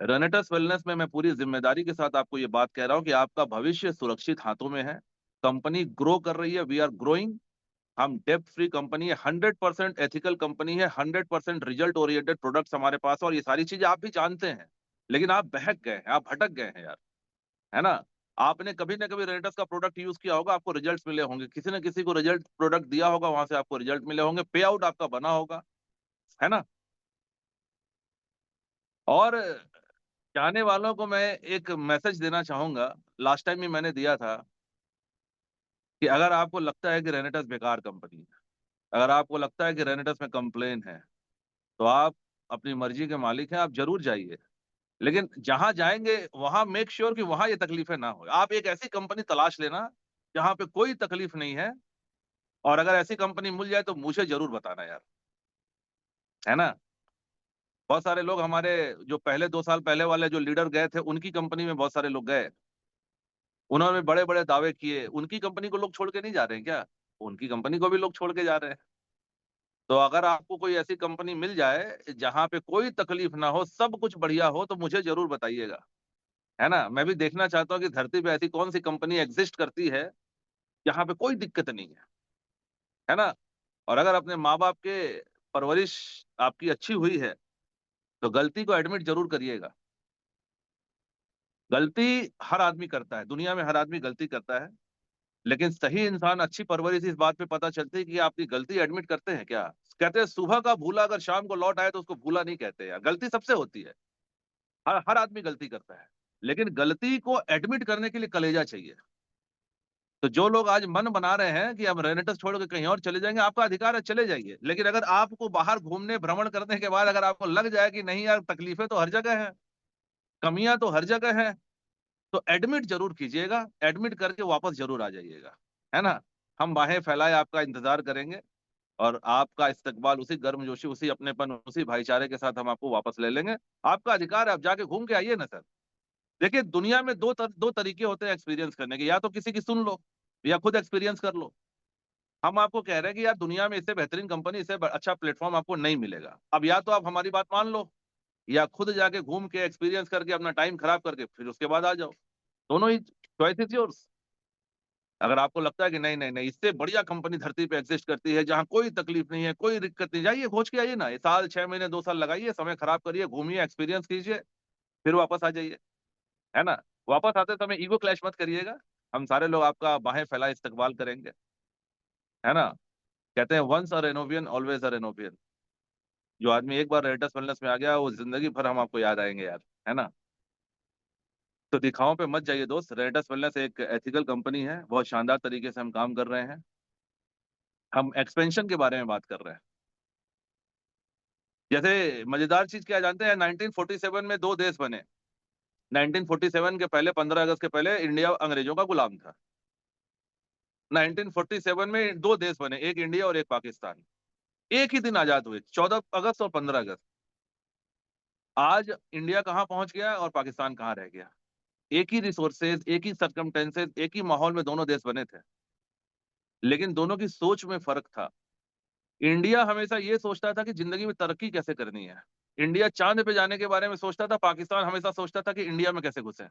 रेनेटस वेलनेस में मैं पूरी जिम्मेदारी के साथ आपको ये बात कह रहा हूँ कि आपका भविष्य सुरक्षित हाथों में है। कंपनी ग्रो कर रही है, वी आर ग्रोइंग। हम डेप्थ फ्री कंपनी है, 100% एथिकल कंपनी है, 100% रिजल्ट ओरिएंटेड प्रोडक्ट्स हमारे पास है, और ये सारी चीजें आप भी जानते हैं। लेकिन आप बहक गए हैं, आप भटक गए हैं यार, है ना। आपने कभी ना कभी रेनेटस का प्रोडक्ट यूज किया होगा, आपको रिजल्ट्स मिले होंगे। किसी ने किसी को रिजल्ट प्रोडक्ट दिया होगा, वहां से आपको रिजल्ट मिले होंगे, पे आउट आपका बना होगा, है ना। और चाहने वालों को मैं एक मैसेज देना चाहूंगा, लास्ट टाइम भी मैंने दिया था, कि अगर आपको लगता है कि रेनेटस बेकार कंपनी है, अगर आपको लगता है कि रेनेटस में कंप्लेन है, तो आप अपनी मर्जी के मालिक हैं, आप जरूर जाइए। लेकिन जहां जाएंगे वहां मेक श्योर कि वहां ये तकलीफें ना हो। आप एक ऐसी कंपनी तलाश लेना जहां पे कोई तकलीफ नहीं है। और अगर ऐसी कंपनी मिल जाए तो मुझे जरूर बताना यार, है ना। बहुत सारे लोग हमारे, जो पहले 2 साल पहले वाले जो लीडर गए थे, उनकी कंपनी में बहुत सारे लोग गए, उन्होंने बड़े बड़े दावे किए। उनकी कंपनी को लोग छोड़ के नहीं जा रहे हैं क्या? उनकी कंपनी को भी लोग छोड़ के जा रहे हैं। तो अगर आपको कोई ऐसी कंपनी मिल जाए जहां पे कोई तकलीफ ना हो, सब कुछ बढ़िया हो, तो मुझे जरूर बताइएगा, है ना। मैं भी देखना चाहता हूँ कि धरती पे ऐसी कौन सी कंपनी एग्जिस्ट करती है जहां पे कोई दिक्कत नहीं है ना। और अगर अपने माँ बाप के परवरिश आपकी अच्छी हुई है, तो गलती को एडमिट जरूर करिएगा। गलती हर आदमी करता है, दुनिया में हर आदमी गलती करता है। लेकिन सही इंसान, अच्छी परवरिश इस बात पे पता चलती है कि आपकी गलती एडमिट करते हैं क्या। कहते हैं सुबह का भूला अगर शाम को लौट आए तो उसको भूला नहीं कहते यार। गलती सबसे होती है, हर हर आदमी गलती करता है। लेकिन गलती को एडमिट करने के लिए कलेजा चाहिए। तो जो लोग आज मन बना रहे हैं कि हम रेनेटस छोड़ के कहीं और चले जाएंगे, आपका अधिकार है, चले जाइए। लेकिन अगर आपको बाहर घूमने भ्रमण करने के बाद अगर आपको लग जाए कि नहीं यार, तकलीफें तो हर जगह हैं, कमियां तो हर जगह हैं, तो एडमिट जरूर कीजिएगा। एडमिट करके वापस जरूर आ जाइएगा, है ना। हम बाहें फैलाए आपका इंतजार करेंगे, और आपका इस्तकबाल उसी गर्मजोशी, उसी अपनेपन, उसी भाईचारे के साथ हम आपको वापस ले लेंगे। आपका अधिकार है, आप जाके घूम के आइए ना सर। देखिए, दुनिया में दो तरीके होते हैं एक्सपीरियंस करने के। या तो किसी की सुन लो, या खुद एक्सपीरियंस कर लो। हम आपको कह रहे हैं कि यार, दुनिया में इससे बेहतरीन कंपनी, इससे अच्छा प्लेटफॉर्म आपको नहीं मिलेगा। अब या तो आप हमारी बात मान लो, या खुद जाके घूम के एक्सपीरियंस करके अपना टाइम खराब करके फिर उसके बाद आ जाओ। दोनों ही चॉइस इज योर्स। अगर आपको लगता है कि नहीं नहीं नहीं, इससे बढ़िया कंपनी धरती पे एग्जिस्ट करती है जहां कोई तकलीफ नहीं है, कोई दिक्कत नहीं, जाइए खोज के आइए ना। ये साल 6 महीने 2 साल लगाइए, समय खराब करिए, घूमिए, एक्सपीरियंस कीजिए, फिर वापस आ जाइए, है ना। वापस आते समय ईगो क्लैश मत करिएगा। हम सारे लोग आपका बाहें फैलाए इस्तकबाल करेंगे, है ना। कहते हैं वंस अ रेनोवियन ऑलवेज अ रेनोवियन। जो आदमी एक बार रेटस वेलनेस में आ गया, वो जिंदगी भर हम आपको याद आएंगे यार, है ना। तो दिखाओ पे मत जाइए दोस्त। रेटस वेलनेस एक एथिकल कंपनी है, बहुत शानदार तरीके से हम काम कर रहे हैं। हम एक्सपेंशन के बारे में बात कर रहे हैं जैसे मजेदार चीज क्या जानते हैं, 1947 में 2 देश बने। 1947 के पहले, 15 अगस्त के पहले इंडिया अंग्रेजों का गुलाम था। 1947 में 2 देश बने, एक इंडिया और एक पाकिस्तान। एक ही दिन आजाद हुए, 14 अगस्त और 15 अगस्त। आज इंडिया कहाँ पहुंच गया और पाकिस्तान कहाँ रह गया। एक ही रिसोर्सेज, एक ही सर्कमस्टेंसेज, एक ही माहौल में दोनों देश बने थे, लेकिन दोनों की सोच में फर्क था। इंडिया हमेशा ये सोचता था कि जिंदगी में तरक्की कैसे करनी है। इंडिया चांद पे जाने के बारे में सोचता था, पाकिस्तान हमेशा सोचता था कि इंडिया में कैसे घुसे।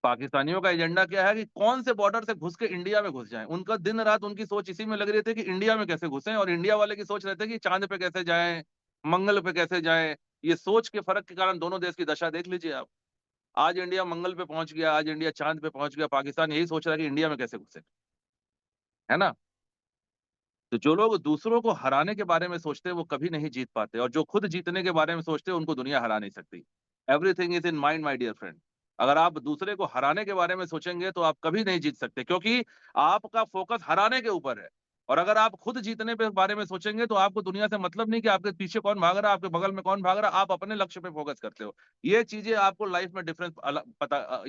पाकिस्तानियों का एजेंडा क्या है कि कौन से बॉर्डर से घुस के इंडिया में घुस जाएं। उनका दिन रात उनकी सोच इसी में लग रही थी कि इंडिया में कैसे घुसें, और इंडिया वाले की सोच रहती है कि चांद पे कैसे जाएं, मंगल पे कैसे जाएं। ये सोच के फर्क के कारण दोनों देश की दशा देख लीजिए आप। आज इंडिया मंगल पे पहुंच गया, आज इंडिया चांद पे पहुंच गया, पाकिस्तान यही सोच रहा है कि इंडिया में कैसे घुसे, है ना। तो जो लोग दूसरों को हराने के बारे में सोचते हैं वो कभी नहीं जीत पाते, और जो खुद जीतने के बारे में सोचते हैं उनको दुनिया हरा नहीं सकती। Everything is in mind my dear friend. अगर आप दूसरे को हराने के बारे में सोचेंगे तो आप कभी नहीं जीत सकते, क्योंकि आपका फोकस हराने के ऊपर है। और अगर आप खुद जीतने पे बारे में सोचेंगे तो आपको दुनिया से मतलब नहीं कि आपके पीछे कौन भाग रहा है, आपके बगल में कौन भाग रहा है, आप अपने लक्ष्य पे फोकस करते हो। ये चीजें आपको लाइफ में डिफरेंस पता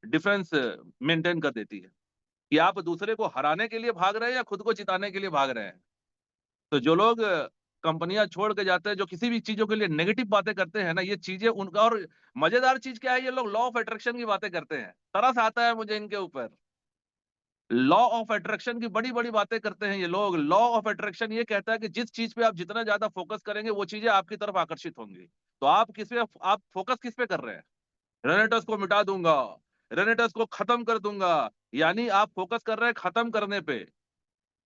डिफरेंस मेंटेन कर देती है कि आप दूसरे को हराने के लिए भाग रहे हैं या खुद को जिताने के लिए भाग रहे हैं। तो जो लोग कंपनियां छोड़ के जाते हैं, जो किसी भी चीजों के लिए नेगेटिव बातें करते हैं ना, ये चीजें उनका, और मजेदार चीज क्या है, ये लोग लॉ ऑफ अट्रैक्शन की बातें करते हैं। तरस आता है मुझे इनके ऊपर। लॉ ऑफ अट्रैक्शन की बड़ी बड़ी बातें करते हैं ये लोग। लॉ ऑफ अट्रैक्शन ये कहता है कि जिस चीज पे आप जितना ज्यादा फोकस करेंगे वो चीजें आपकी तरफ आकर्षित होंगी। तो आप किस पे, आप फोकस किस पे कर रहे हैं? रेनेटस को मिटा दूंगा, रेनेटस को खत्म कर दूंगा, यानी आप फोकस कर रहे हैं खत्म करने पे।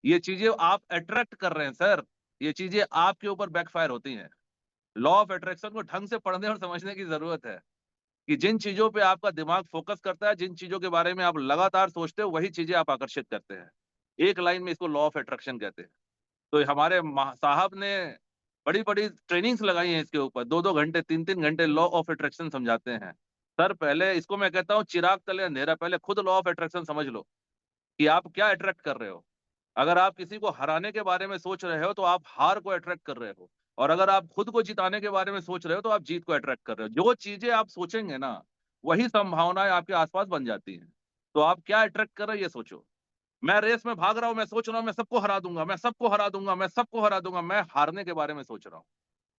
ये चीजें आप अट्रैक्ट कर रहे हैं सर, ये चीजें आपके ऊपर बैकफायर होती हैं। लॉ ऑफ अट्रैक्शन को ढंग से पढ़ने और समझने की जरूरत है कि जिन चीजों पे आपका दिमाग फोकस करता है, जिन चीजों के बारे में आप लगातार सोचते हो, वही चीजें आप आकर्षित करते हैं। एक लाइन में इसको लॉ ऑफ अट्रैक्शन कहते हैं। तो हमारे साहब ने बड़ी बड़ी ट्रेनिंग्स लगाई हैं इसके ऊपर, 2-2 घंटे, 3-3 घंटे लॉ ऑफ अट्रैक्शन समझाते हैं। सर पहले इसको मैं कहता हूँ चिराग तले अंधेरा, पहले खुद लॉ ऑफ अट्रैक्शन समझ लो कि आप क्या अट्रैक्ट कर रहे हो। अगर आप किसी को हराने के बारे में सोच रहे हो तो आप हार को अट्रैक्ट कर रहे हो, और अगर आप खुद को जिताने के बारे में सोच रहे हो तो आप जीत को अट्रैक्ट कर रहे हो। जो चीजें आप सोचेंगे ना, वही संभावनाएं आपके आसपास बन जाती हैं। तो आप क्या अट्रैक्ट कर रहे हो ये सोचो। मैं रेस में भाग रहा हूं, मैं सोच रहा हूं मैं सबको हरा दूंगा, मैं सबको हरा दूंगा, मैं सबको हरा दूंगा, मैं हारने के बारे में सोच रहा हूँ।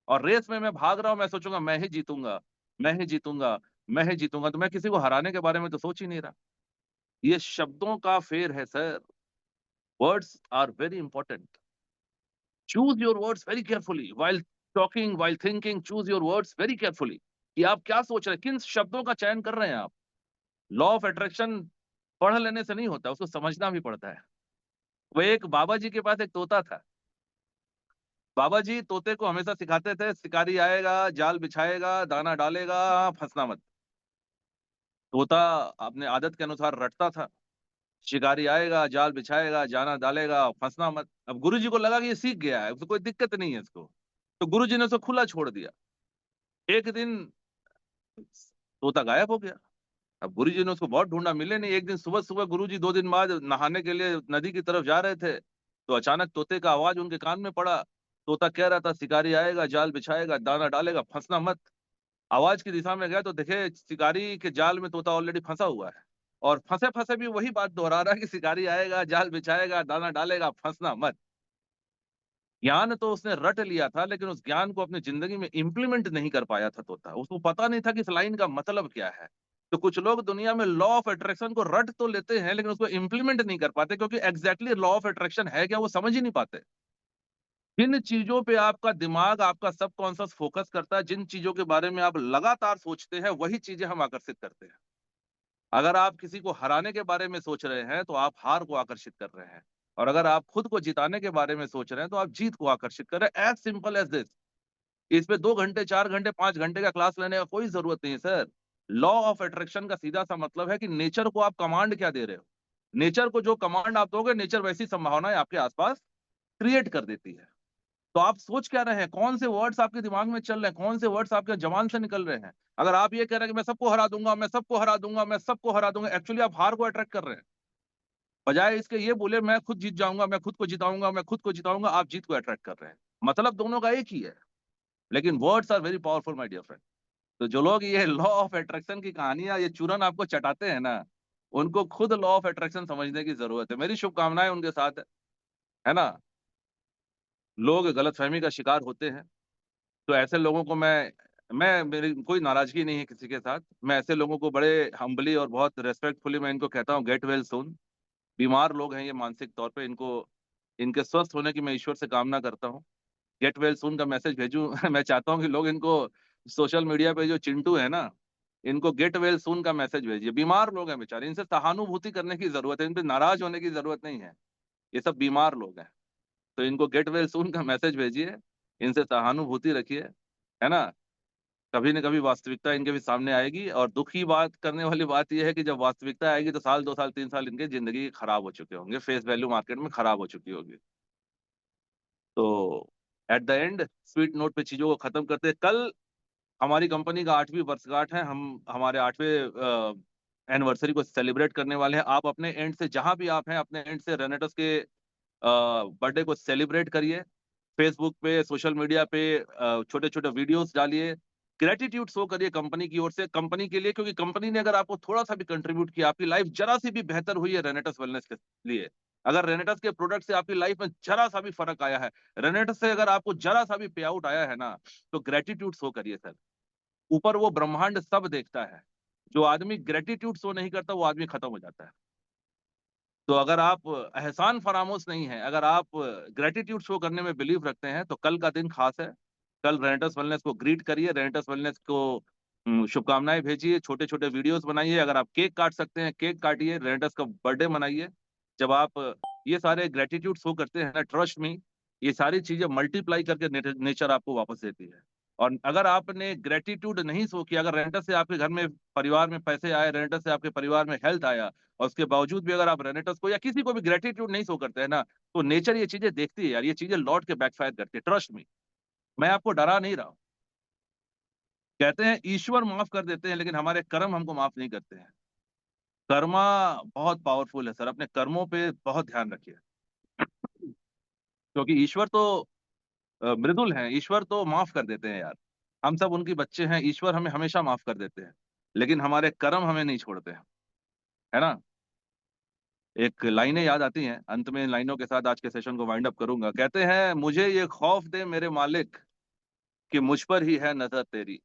और रेस में मैं भाग रहा हूं, मैं सोचूंगा मैं ही जीतूंगा, मैं ही जीतूंगा, मैं ही जीतूंगा, तो मैं किसी को हराने के बारे में तो सोच ही नहीं रहा। ये शब्दों का फेर है sir. Words are very important. choose your words very carefully while talking, while thinking. Choose your words very carefully कि आप क्या सोच रहे हैं, किन शब्दों का चयन कर रहे हैं आप। लॉ ऑफ अट्रैक्शन पढ़ लेने से नहीं होता, उसको समझना भी पड़ता है। वो एक बाबा जी के पास एक तोता था। बाबा जी तोते को हमेशा सिखाते थे, शिकारी आएगा जाल बिछाएगा दाना डालेगा, फंसना मत। तोता अपने आदत के अनुसार रटता था, शिकारी आएगा जाल बिछाएगा जाना डालेगा, फंसना मत। अब गुरुजी को लगा कि ये सीख गया है, उसको कोई दिक्कत नहीं है इसको, तो गुरुजी ने उसको खुला छोड़ दिया। एक दिन तोता गायब हो गया। अब गुरुजी ने उसको बहुत ढूंढा, मिले नहीं। एक दिन सुबह सुबह गुरुजी 2 दिन बाद नहाने के लिए नदी की तरफ जा रहे थे, तो अचानक तोते का आवाज उनके कान में पड़ा। तोता कह रहा था शिकारी आएगा जाल बिछाएगा दाना डालेगा, फंसना मत। आवाज की दिशा में गया तो देखे शिकारी के जाल में तोता ऑलरेडी फंसा हुआ है, और फंसे फंसे भी वही बात दोहरा रहा है कि शिकारी आएगा जाल बिछाएगा दाना डालेगा, फंसना मत। ज्ञान तो उसने रट लिया था, लेकिन उस ज्ञान को अपनी जिंदगी में इंप्लीमेंट नहीं कर पाया था तोता। उसको पता नहीं था कि इस लाइन का मतलब क्या है। तो कुछ लोग दुनिया में लॉ ऑफ अट्रैक्शन को रट तो लेते हैं, लेकिन उसको इंप्लीमेंट नहीं कर पाते, क्योंकि एग्जैक्टली लॉ ऑफ अट्रैक्शन है क्या वो समझ ही नहीं पाते। जिन चीजों पे आपका दिमाग, आपका सबकॉन्शियस फोकस करता है, जिन चीजों के बारे में आप लगातार सोचते हैं, वही चीजें हम आकर्षित करते हैं। अगर आप किसी को हराने के बारे में सोच रहे हैं तो आप हार को आकर्षित कर रहे हैं, और अगर आप खुद को जिताने के बारे में सोच रहे हैं तो आप जीत को आकर्षित कर रहे हैं। As simple as this. इस पे 2 घंटे, 4 घंटे, 5 घंटे का क्लास लेने का कोई जरूरत नहीं है सर। लॉ ऑफ अट्रैक्शन का सीधा सा मतलब है कि नेचर को आप कमांड क्या दे रहे हो। नेचर को जो कमांड आप दोगे, नेचर वैसी संभावनाएं आपके आसपास क्रिएट कर देती है। तो आप सोच क्या रहे हैं, कौन से वर्ड्स आपके दिमाग में चल रहे हैं, कौन से वर्ड्स आपके जबान से निकल रहे हैं। अगर आप ये कह रहे हैं कि मैं सबको हरा दूंगा, मैं सबको हरा दूंगा, मैं सबको हरा दूंगा, एक्चुअली आप हार को अट्रैक्ट कर रहे हैं। बजाय इसके ये बोले मैं खुद जीत जाऊंगा, मैं खुद को जिताऊंगा, मैं खुद को जिताऊंगा, आप जीत को अट्रैक्ट कर रहे हैं। मतलब दोनों का एक ही है, लेकिन words are very powerful my dear friend. तो जो लोग ये लॉ ऑफ अट्रैक्शन की कहानियां, ये चूरन आपको चटाते हैं ना, उनको खुद लॉ ऑफ अट्रैक्शन समझने की जरूरत है। मेरी शुभकामनाएं उनके साथ है ना। लोग गलतफहमी का शिकार होते हैं, तो ऐसे लोगों को मैं मेरी कोई नाराजगी नहीं है किसी के साथ। मैं ऐसे लोगों को बड़े हम्बली और बहुत रिस्पेक्टफुली मैं इनको कहता हूँ, गेट वेल सून। बीमार लोग हैं ये मानसिक तौर पे, इनको इनके स्वस्थ होने की मैं ईश्वर से कामना करता हूँ। गेट वेल सून का मैसेज भेजूँ मैं चाहता हूँ कि लोग इनको सोशल मीडिया पे जो चिंटू है ना, इनको गेट वेल सून का मैसेज भेजिए। बीमार लोग हैं बेचारे, इनसे सहानुभूति करने की जरूरत है, इन पे नाराज होने की जरूरत नहीं है। ये सब बीमार लोग हैं, तो इनको गेट वेल सून का मैसेज भेजिए, इनसे सहानुभूति रखिए, है ना। कभी न कभी वास्तविकता इनके भी सामने आएगी, और दुख की बात करने वाली बात ये है कि जब वास्तविकता आएगी तो साल 2 साल 3 साल इनकी जिंदगी खराब हो चुके होंगे, फेस वैल्यू मार्केट में खराब हो चुकी होगी। तो at the end sweet note पे चीज़ों को खत्म करते हैं। कल हमारी कंपनी का 8वीं वर्षगांठ है, हम हमारे 8वें एनिवर्सरी को सेलिब्रेट करने वाले हैं। आप अपने एंड से, जहाँ भी आप हैं, अपने एंड से रेनेटस के बर्थडे को सेलिब्रेट करिए। फेसबुक पे, सोशल मीडिया पे छोटे-छोटे वीडियोस डालिए। ग्रैटिट्यूड शो करिए कंपनी की ओर से, कंपनी के लिए, क्योंकि कंपनी ने अगर आपको थोड़ा-सा भी कंट्रीब्यूट किया, आपकी लाइफ ज़रा-सी भी बेहतर हुई है रेनेटस वेलनेस के लिए। अगर रेनेटस के प्रोडक्ट से आपकी लाइफ में ज़रा-सा भी फ़र्क आया है, रेनेटस से अगर आपको ज़रा-सा भी पे आउट आया है ना, तो ग्रैटिट्यूड शो करिए सर। ऊपर वो ब्रह्मांड सब देखता है। जो आदमी ग्रैटिट्यूड शो नहीं करता, वो आदमी खत्म हो जाता है। तो अगर आप एहसान फरामोश नहीं हैं, अगर आप ग्रैटिट्यूड शो करने में बिलीव रखते हैं, तो कल का दिन खास है। कल रेनेटस वेलनेस को ग्रीट करिए, रेनेटस वेलनेस को शुभकामनाएँ भेजिए, छोटे-छोटे वीडियोज़ बनाइए, अगर आप केक काट सकते हैं, केक काटिए, रेनेटस का बर्थडे मनाइए। जब आप ये सारे ग्रैटिट्यूड शो करते हैं ना, ट्रस्ट मी, ये सारी चीज़ें मल्टीप्लाई करके नेचर आपको वापस देती है। और अगर आपने ग्रैटिट्यूड नहीं शो किया, अगर रेनेटस से आपके घर में, परिवार में पैसे आए, रेनेटस से आपके परिवार में हेल्थ आया, और उसके बावजूद भी अगर आप रेनेटस को या किसी को भी ग्रैटिट्यूड नहीं शो करते हैं ना, तो नेचर ये चीज़ें देखती है यार, ये चीज़ें लौट के बैकफायर करती है, ट्रस्ट मी। मैं आपको डरा नहीं रहा हूँ। कहते हैं ईश्वर माफ़ कर देते हैं, लेकिन हमारे कर्म हमको माफ़ नहीं करते हैं। कर्मा बहुत पावरफुल है सर, अपने कर्मों पे बहुत ध्यान रखिए। क्योंकि ईश्वर तो मृदुल हैं, ईश्वर तो माफ़ कर देते हैं यार। हम सब उनके बच्चे हैं, ईश्वर हमें हमेशा माफ़ कर देते हैं। लेकिन हमारे कर्म हमें नहीं छोड़ते हैं, है ना? एक लाइनें याद आती हैं, अंत में इन लाइनों के साथ आज के सेशन को वाइंड अप करूँगा। कहते हैं, मुझे ये खौफ दे मेरे मालिक कि मुझ पर ही है नज़र तेरी।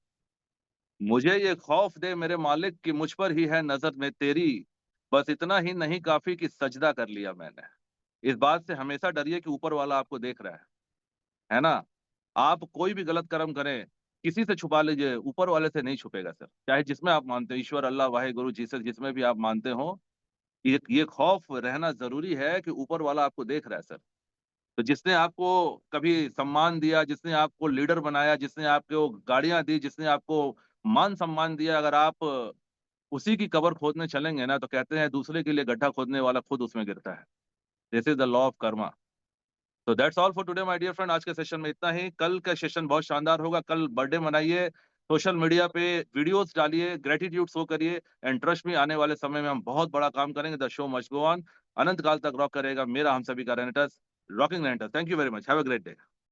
मुझे ये खौफ दे मेरे मालिक कि मुझ पर ही है नज़र में तेरी। बस इतना ही नहीं काफ़ी कि सजदा कर लिया मैंने। इस बात से हमेशा डरिए कि ऊपर वाला आपको देख रहा है ना? आप कोई भी गलत कर्म करें, किसी से छुपा लीजिए, ऊपर वाले से नहीं छुपेगा सर। चाहे जिसमें आप मानते हो, ईश्वर, अल्लाह, वाहेगुरु, जीसस, जिसमें भी आप मानते हो, ये खौफ रहना ज़रूरी है कि ऊपर वाला आपको देख रहा है सर। तो जिसने आपको कभी सम्मान दिया, जिसने आपको लीडर बनाया, जिसने आपको गाड़ियाँ दी, जिसने आपको मान-सम्मान दिया, अगर आप उसी की कब्र खोदने चलेंगे ना, तो कहते हैं दूसरे के लिए गड्ढा खोदने वाला खुद उसमें गिरता है। This is the law of karma. तो that's all for today my dear friend. आज के सेशन में इतना ही। कल का सेशन बहुत शानदार होगा। कल बर्थडे मनाइए, सोशल मीडिया पे वीडियोज़ डालिए, ग्रैटिट्यूड शो करिए, एंड ट्रस्ट मी, आने वाले समय में हम बहुत बड़ा काम करेंगे। The show must go on. अनंत काल तक रॉक करेगा मेरा, हम सभी का रेनेटस, रॉकिंग रेनेटस। Thank you very much. Have a great day.